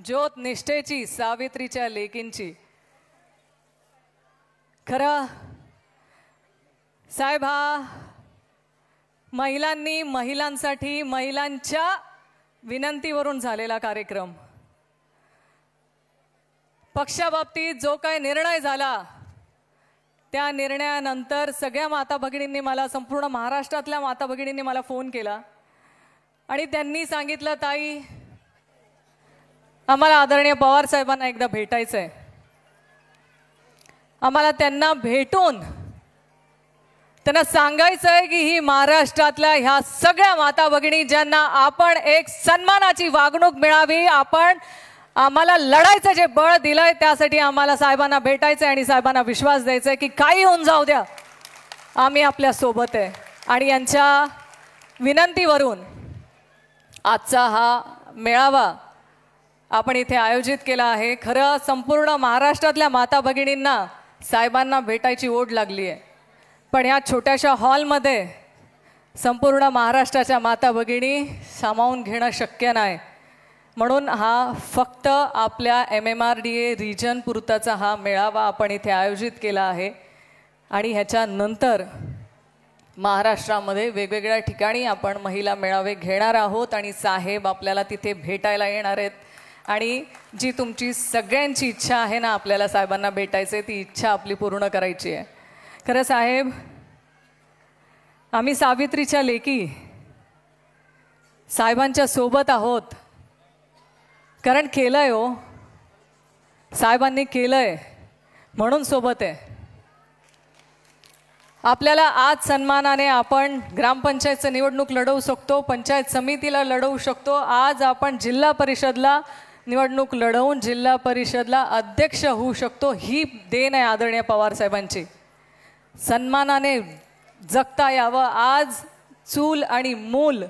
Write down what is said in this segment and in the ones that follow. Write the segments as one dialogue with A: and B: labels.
A: ज्योत निष्ठेची सावित्रीच्या लेकींची. खरं साहेब, हा महिलांनी महिलांसाठी महिलांच्या विनंतीवरून झालेला कार्यक्रम. पक्षाबाबतीत जो काही निर्णय झाला त्या निर्णयानंतर सगळ्या माता भगिनींनी मला, संपूर्ण महाराष्ट्रातल्या माता भगिनींनी मला फोन केला आणि त्यांनी सांगितलं, ताई आम्हाला आदरणीय पवार साहेबांना एकदा भेटायचं आहे. आम्हाला त्यांना भेटून त्यांना सांगायचं आहे की ही महाराष्ट्रातल्या ह्या सगळ्या माता भगिनी ज्यांना आपण एक सन्मानाची वागणूक मिळावी, आपण आम्हाला लढायचं जे बळ दिलंय त्यासाठी आम्हाला साहेबांना भेटायचं आणि साहेबांना विश्वास द्यायचा आहे की काही होऊन जाऊ द्या, आम्ही आपल्या सोबत आहे. आणि यांच्या विनंतीवरून आजचा हा मेळावा आपण इथे आयोजित केला आहे. खरं संपूर्ण महाराष्ट्रातल्या माता भगिनींना साहेबांना भेटायची ओढ लागली आहे, पण ह्या छोट्याशा हॉलमध्ये संपूर्ण महाराष्ट्राच्या माता भगिनी सामावून घेणं शक्य नाही. म्हणून हा फक्त आपल्या MMRDA रिजन पुरताचा हा मेळावा आपण इथे आयोजित केला आहे. आणि ह्याच्यानंतर महाराष्ट्रामध्ये वेगवेगळ्या ठिकाणी आपण महिला मेळावे घेणार आहोत आणि साहेब आपल्याला तिथे भेटायला येणार आहेत. आणि जी तुमची सगळ्यांची इच्छा आहे ना, आपल्याला साहेबांना भेटायचे, ती इच्छा आपली पूर्ण करायची आहे. खरं साहेब, आम्ही सावित्रीच्या लेकी साहेबांच्या सोबत आहोत, कारण केलंय हो, साहेबांनी केलंय म्हणून सोबत आहे. आपल्याला आज सन्मानाने आपण ग्रामपंचायतचं निवडणूक लढवू शकतो, पंचायत समितीला लढवू शकतो. आज आपण जिल्हा परिषदला निवडणूक लढवून जिल्हा परिषदला अध्यक्ष होऊ शकतो. ही देण आहे आदरणीय पवार साहेबांची. सन्मानाने जगता यावं. आज चूल आणि मूल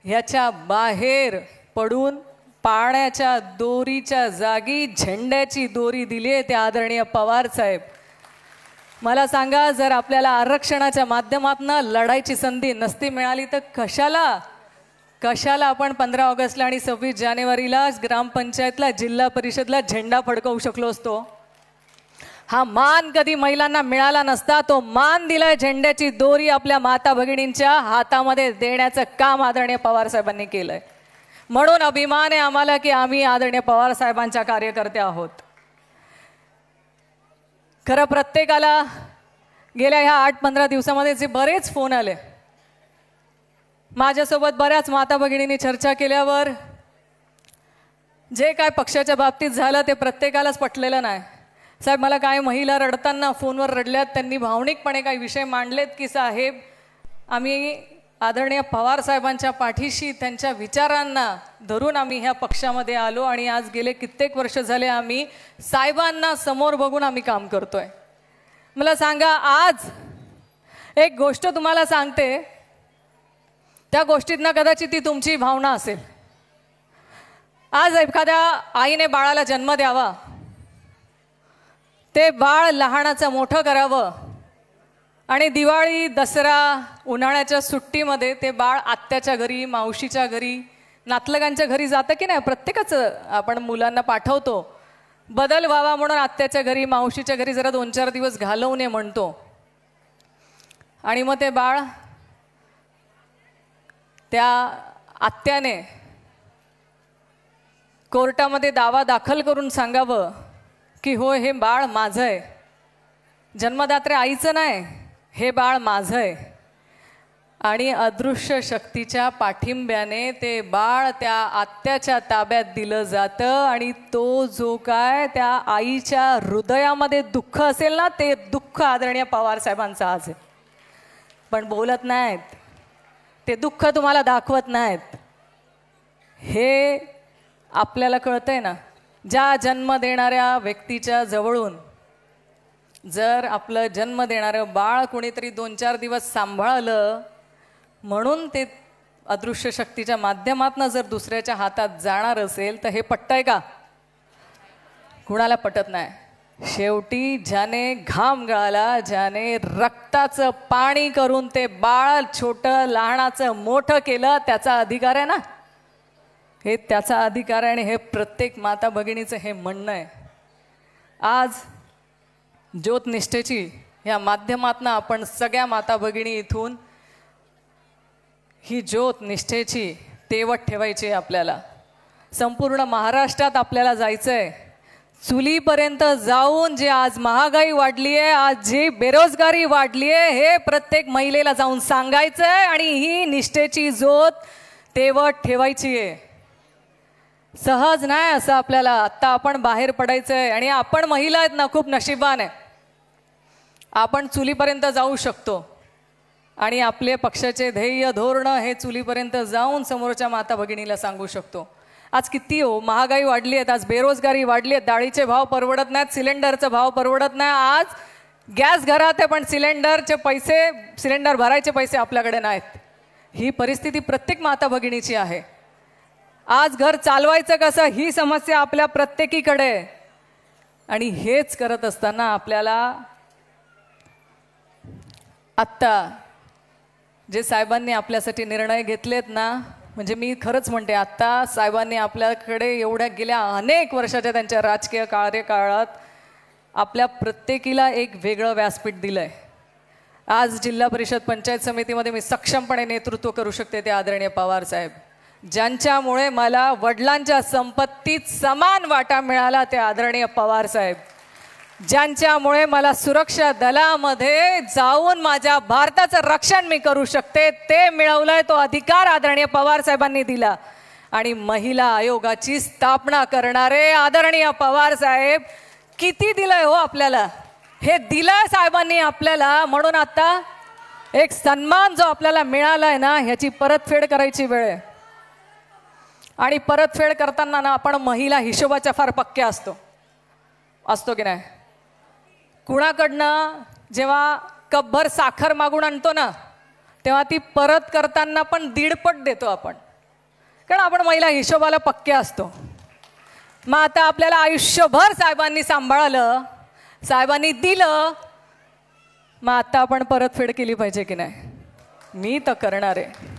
A: ह्याच्या बाहेर पडून पाण्याच्या दोरीच्या जागी झेंड्याची दोरी दिली आहे ते आदरणीय पवार साहेब. मला सांगा, जर आपल्याला आरक्षणाच्या माध्यमातून लढायची संधी नसती मिळाली तर कशाला आपण 15 ऑगस्टला आणि 26 जानेवारीला ग्रामपंचायतला, जिल्हा परिषदला झेंडा फडकवू शकलो असतो. हा मान कधी महिलांना मिळाला नसता. तो मान दिलाय झेंड्याची दोरी आपल्या माता भगिनींच्या हातामध्ये देण्याचं काम आदरणीय पवार साहेबांनी केलंय. म्हणून अभिमान आहे आम्हाला की आम्ही आदरणीय पवार साहेबांच्या कार्यकर्ते आहोत. खरं प्रत्येकाला गेल्या ह्या 8-15 दिवसामध्ये जे बरेच फोन आले, माझ्यासोबत बऱ्याच माता भगिनींनी चर्चा केल्यावर जे काय पक्षाच्या बाबतीत झालं ते प्रत्येकालाच पटलेलं नाही. साहेब, मला काय महिला रडताना फोनवर रडल्यात, त्यांनी भावनिकपणे काही विषय मांडलेत की साहेब आम्ही आदरणीय पवार साहेबांच्या पाठीशी, त्यांच्या विचारांना धरून आम्ही ह्या पक्षामध्ये आलो आणि आज गेले कित्येक वर्ष झाले आम्ही साहेबांना समोर बघून आम्ही काम करतोय. मला सांगा, आज एक गोष्ट तुम्हाला सांगते, त्या गोष्टीतनं कदाचित ती तुमची भावना असेल. आज एखाद्या आईने बाळाला जन्म द्यावा, ते बाळ लहानाचं मोठं करावं आणि दिवाळी, दसरा, उन्हाळ्याच्या सुट्टीमध्ये ते बाळ आत्याच्या घरी, मावशीच्या घरी, नातलगांच्या घरी जातं की नाही. प्रत्येकाचं आपण मुलांना पाठवतो, बदल व्हावा म्हणून आत्याच्या घरी, मावशीच्या घरी जरा 2-4 दिवस घालवू नये म्हणतो. आणि मग ते बाळ, त्या आत्याने कोर्टामध्ये दावा दाखल करून सांगावं की हो, हे बाळ माझं आहे, जन्मदात्रे आईचं नाही, हे बाळ माझं आहे. आणि अदृश्य शक्तीच्या पाठिंब्याने ते बाळ त्या आत्याच्या ताब्यात दिलं जातं आणि तो जो काय त्या आईच्या हृदयामध्ये दुःख असेल ना, ते दुःख आदरणीय पवार साहेबांचं आज आहे. पण बोलत नाहीत, ते दुःख तुम्हाला दाखवत नाहीत. हे आपल्याला कळतंय ना. ज्या जन्म देणाऱ्या व्यक्तीच्या जवळून जर आपलं जन्म देणारं बाळ कोणीतरी 2-4 दिवस सांभाळलं म्हणून ते अदृश्य शक्तीच्या माध्यमातून जर दुसऱ्याच्या हातात जाणार असेल तर हे पटतंय का? कुणाला पटत नाही. शेवटी ज्याने घाम गळाला, ज्याने रक्ताचं पाणी करून ते बाळ छोटं लहानाचं मोठं केलं, त्याचा अधिकार आहे ना. हे त्याचा अधिकार आहे आणि हे प्रत्येक माता भगिनीचं हे म्हणणं आहे. आज ज्योत निष्ठेची या माध्यमातून आपण सगळ्या माता भगिनी इथून ही ज्योत निष्ठेची तेवत ठेवायची आहे. आपल्याला संपूर्ण महाराष्ट्रात आपल्याला जायचं आहे. चुलीपर्यंत जाऊन जे आज महागाई वाढली आहे, आज जी बेरोजगारी वाढली आहे, हे प्रत्येक महिलेला जाऊन सांगायचं आहे आणि ही निष्ठेची ज्योत तेवत ठेवायची आहे. सहज नाही असं आपल्याला आत्ता आपण बाहेर पडायचं आहे आणि आपण महिला आहेत ना, खूप नशिबान आहे. आपण चुलीपर्यंत जाऊ शकतो आणि आपले पक्षाचे ध्येय धोरण हे चुलीपर्यंत जाऊन समोरच्या माता भगिनीला सांगू शकतो. आज किती हो महागाई वाढली आहे, आज बेरोजगारी वाढली आहे, डाळीचे भाव परवडत नाहीत, सिलेंडरचा भाव परवडत नाही. आज गॅस घरात आहे पण सिलेंडरचे पैसे, सिलेंडर भरायचे पैसे आपल्याकडे नाहीत. ही परिस्थिती प्रत्येक माता भगिनीची आहे. आज घर चालवायचं कसं ही समस्या आपल्या प्रत्येकीकडे आहे. आणि हेच करत असताना आपल्याला आत्ता जे साहेबांनी आपल्यासाठी निर्णय घेतलेत ना, म्हणजे मी खरंच म्हणते आत्ता साहेबांनी आपल्याकडे एवढ्या गेल्या अनेक वर्षाच्या त्यांच्या राजकीय कार्यकाळात आपल्या प्रत्येकीला एक वेगळं व्यासपीठ दिलं आहे. आज जिल्हा परिषद पंचायत समितीमध्ये मी सक्षमपणे नेतृत्व करू शकते ते आदरणीय पवार साहेब, ज्यांच्यामुळे मला वडिलांच्या संपत्तीत समान वाटा मिळाला ते आदरणीय पवार साहेब, ज्यांच्यामुळे मला सुरक्षा दलामध्ये जाऊन माझ्या भारताचं रक्षण मी करू शकते ते मिळवलंय तो अधिकार आदरणीय पवार साहेबांनी दिला. आणि महिला आयोगाची स्थापना करणारे आदरणीय पवार साहेब किती दिलंय हो आपल्याला, हे दिलंय साहेबांनी आपल्याला. म्हणून आता एक सन्मान जो आपल्याला मिळालाय ना, ह्याची परतफेड करायची वेळ आहे. आणि परतफेड करताना ना आपण महिला हिशोबाच्या फार पक्क्या असतो की नाही. कुणाकडनं जेव्हा कपभर साखर मागून आणतो ना, तेव्हा ती परत करताना पण दीडपट देतो आपण, कारण आपण महिला हिशोबाला पक्क्या असतो. मग आता आपल्याला आयुष्यभर साहेबांनी सांभाळलं, साहेबांनी दिलं, मग आता आपण परतफेड केली पाहिजे की नाही. मी तर करणार आहे.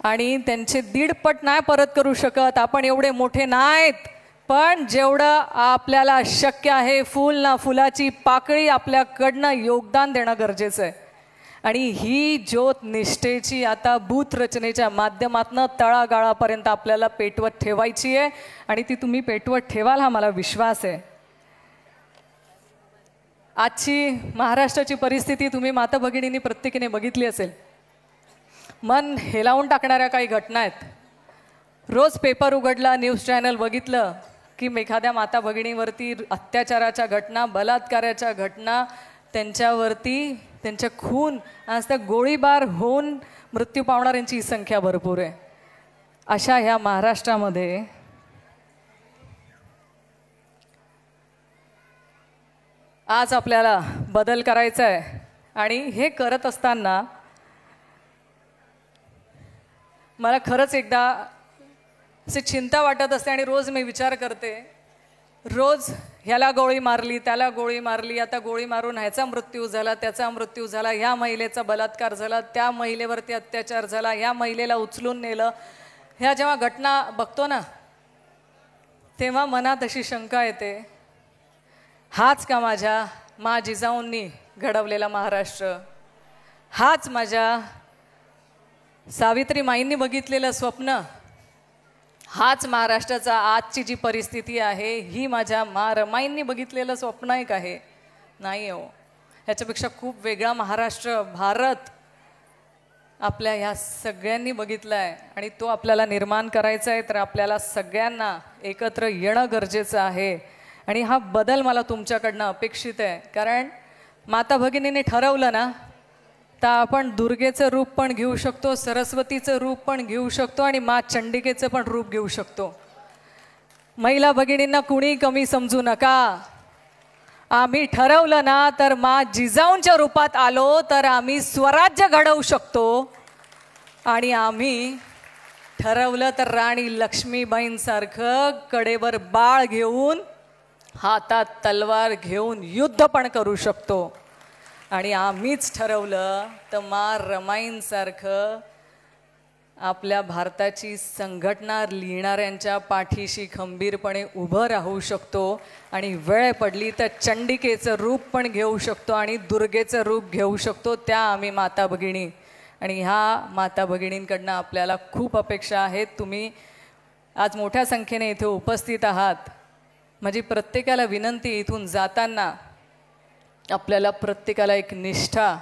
A: आणि त्यांचे दीडपट नाही परत करू शकत आपण, एवढे मोठे नाहीत, पण जेवढं आपल्याला शक्य आहे फुल ना फुलाची पाकळी आपल्याकडनं योगदान देणं गरजेचं आहे. आणि ही ज्योत निष्ठेची आता बूथ रचनेच्या माध्यमातून तळागाळापर्यंत आपल्याला पेटवत ठेवायची आहे आणि ती तुम्ही पेटवत ठेवाल हा मला विश्वास आहे. आजची महाराष्ट्राची परिस्थिती तुम्ही माता भगिनींनी प्रत्येकीने बघितली असेल. मन हेलावून टाकणाऱ्या काही घटना आहेत. रोज पेपर उघडला, न्यूज चॅनल बघितलं की एखाद्या माता भगिनीवरती अत्याचाराच्या घटना, बलात्काराच्या घटना, त्यांच्यावरती त्यांच्या खून, आज त्या गोळीबार होऊन मृत्यू पावणाऱ्यांची संख्या भरपूर आहे. अशा ह्या महाराष्ट्रामध्ये आज आपल्याला बदल करायचा आहे. आणि हे करत असताना मला खरंच एकदा अशी चिंता वाटत असते आणि रोज मी विचार करते, रोज ह्याला गोळी मारली, त्याला गोळी मारली, आता गोळी मारून ह्याचा मृत्यू झाला, त्याचा मृत्यू झाला, ह्या महिलेचा बलात्कार झाला, त्या महिलेवरती अत्याचार झाला, ह्या महिलेला उचलून नेलं. ह्या जेव्हा घटना बघतो ना, तेव्हा मनात अशी शंका येते, हाच का माझ्या मा जिजाऊंनी घडवलेला महाराष्ट्र, हाच माझ्या सावित्री माईंनी बघितलेलं स्वप्न, हाच महाराष्ट्राचा आजची जी परिस्थिती आहे ही माझ्या मा रमाईंनी बघितलेलं स्वप्न एक आहे? नाही हो, ह्याच्यापेक्षा खूप वेगळा महाराष्ट्र, भारत आपल्या ह्या सगळ्यांनी बघितला आहे आणि तो आपल्याला निर्माण करायचा आहे. तर आपल्याला सगळ्यांना एकत्र येणं गरजेचं आहे आणि हा बदल मला तुमच्याकडनं अपेक्षित आहे. कारण माता भगिनींनी ठरवलं ना, तर आपण दुर्गेचं रूप पण घेऊ शकतो, सरस्वतीचं रूप पण घेऊ शकतो आणि मा चंडिकेचं पण रूप घेऊ शकतो. महिला भगिनींना कुणी कमी समजू नका. आम्ही ठरवलं ना, तर मा जिजाऊंच्या रूपात आलो तर आम्ही स्वराज्य घडवू शकतो. आणि आम्ही ठरवलं तर राणी लक्ष्मीबाईंसारखं कडेवर बाळ घेऊन, हातात तलवार घेऊन युद्ध पण करू शकतो. आणि आम्हीच ठरवलं तर मा रमाईंसारखं आपल्या भारताची संघटना लिहिणाऱ्यांच्या पाठीशी खंबीरपणे उभं राहू शकतो आणि वेळ पडली तर चंडिकेचं रूप पण घेऊ शकतो आणि दुर्गेचं रूप घेऊ शकतो, त्या आम्ही माता भगिनी. आणि ह्या माता भगिनींकडनं आपल्याला खूप अपेक्षा आहेत. तुम्ही आज मोठ्या संख्येने इथे उपस्थित आहात. माझी प्रत्येकाला विनंती, इथून जाताना आपल्याला प्रत्येकाला एक निष्ठा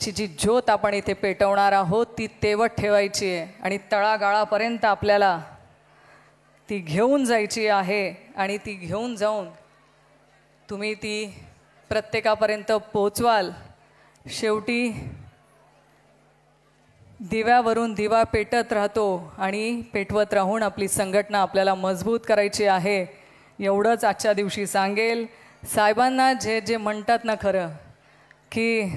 A: ची जी ज्योत आपण इथे पेटवणार आहोत ती तेवत ठेवायची आहे आणि तळागाळापर्यंत आपल्याला ती घेऊन जायची आहे. आणि ती घेऊन जाऊन तुम्ही ती प्रत्येकापर्यंत पोचवाल. शेवटी दिव्यावरून दिवा पेटत राहतो आणि पेटवत राहून आपली संघटना आपल्याला मजबूत करायची आहे, एवढंच आजच्या दिवशी सांगेल. साहेबांना जे जे म्हणतात ना, खरं की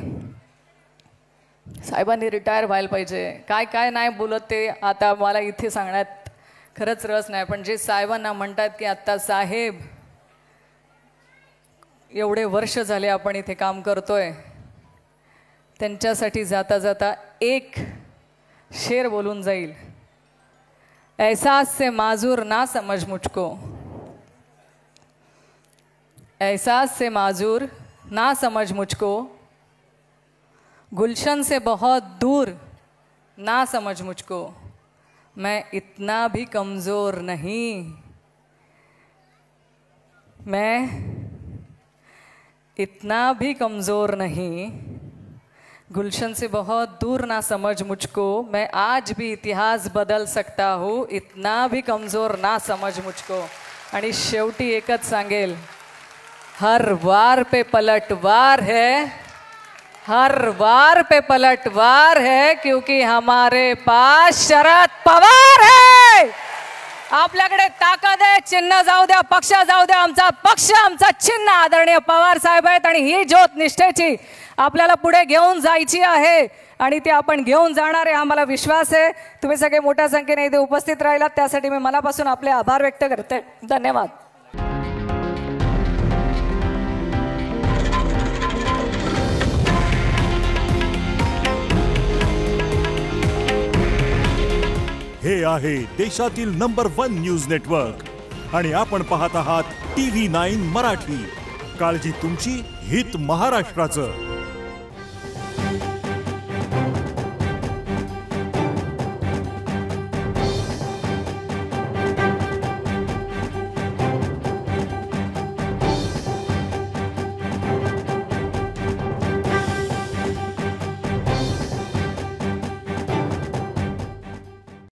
A: साहेबांनी रिटायर व्हायला पाहिजे, काय काय नाही बोलत ते आता मला इथे सांगण्यात खरंच रस नाही. पण जे साहेबांना म्हणतात की आत्ता साहेब एवढे वर्ष झाले आपण इथे काम करतोय, त्यांच्यासाठी जाता जाता एक शेर बोलून जाईल. एहसास से माजूर ना समझ मुझको, एहसास से माजूर ना समझ मुझको, गुलशन से बहुत दूर ना समझ मुझको, मैं इतना भी कमज़ोर नहीं, मैं इतना भी कमज़ोर नहीं, गुलशन से बहुत दूर ना समझ मुझको, मैं आज भी इतिहास बदल सकता हूँ, इतना भी कमज़ोर ना समझ मुझको. आणि शेवटी एकच सांगेल, हर वार पे पलटवार है, हर वार पे पलटवार है, क्योंकि हमारे पास शरद पवार है. आपल्याकडे ताकद आहे. चिन्ह जाऊ द्या, पक्ष जाऊ द्या, आमचा पक्ष, आमचा चिन्ह आदरणीय पवार साहेब आहेत. आणि ही ज्योत निष्ठेची आपल्याला पुढे घेऊन जायची आहे आणि ते आपण घेऊन जाणार आहे, आम्हाला विश्वास आहे. तुम्ही सगळे मोठ्या संख्येने इथे उपस्थित राहिलात त्यासाठी मी मनापासून आपले आभार व्यक्त करते. धन्यवाद.
B: हे आहे देशातील नंबर 1 न्यूज नेटवर्क आणि आपण पाहत आहात TV9 मराठी. काळजी तुमची, हित महाराष्ट्राचं.